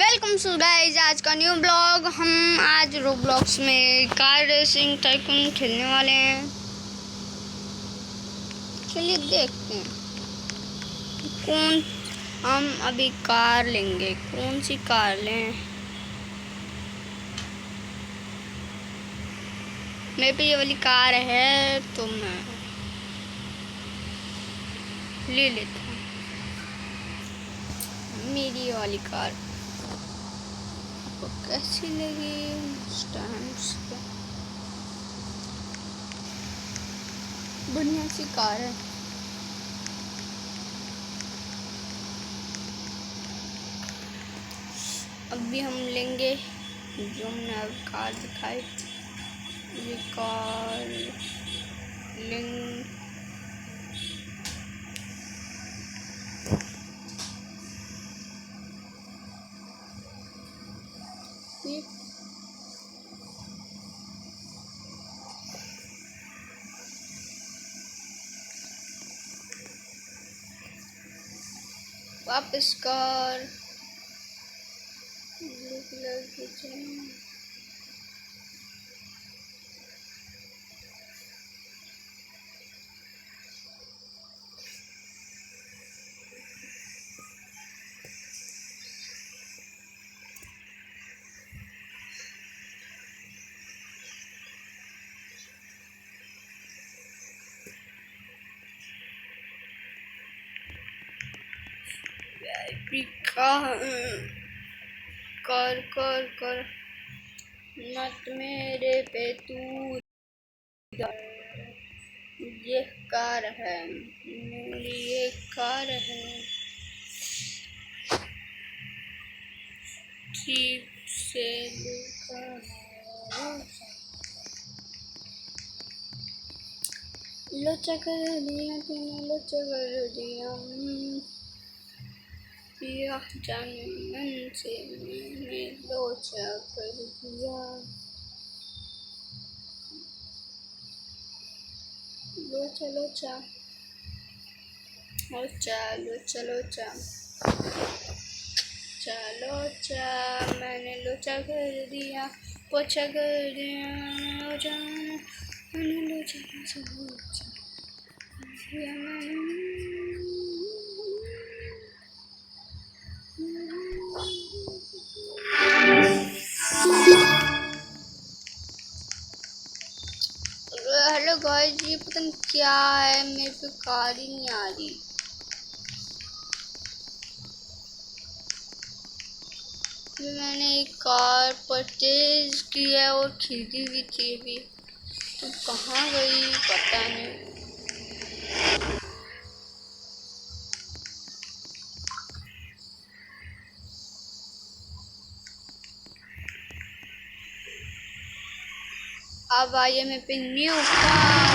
Welcome to guys, आज का new blog. हम आज रोब्लॉक्स में कार रेसिंग टाइकून खेलने वाले हैं। चलिए देखते हैं कौन हम अभी कार लेंगे, कौन सी कार लें। मेरे पे ये वाली कार है तो मैं ले लेता हूँ मेरी वाली कार। आपको कैसी लगी? स्टैंड्स पे बढ़िया सी कार है। अभी हम लेंगे जो हमने कार दिखाई, ये कार लेंगे। वापस कार ब्लू कलर की चाहिए। कर कर कर मत मेरे पे तू। ये कार है मेरी, ये कार है। ठीक से लोचा कर दिया तूने, लोचा कर दिया जानन से मैंने लोचा कर दिया। लोचा लोचा लोचा लोचा लोचा चलो चा मैंने लोचा कर दिया, पोछा कर दिया लोचा, मैंने लोचा लोचा लोचा दिया मैंने। हेलो गाइस, ये पता नहीं क्या है, मेरे पे कार ही नहीं आ रही। मैंने एक कार परचेज की है और खरीदी भी थी अभी, तो कहाँ गई पता नहीं। अब आइए मेरे पे न्यू कार।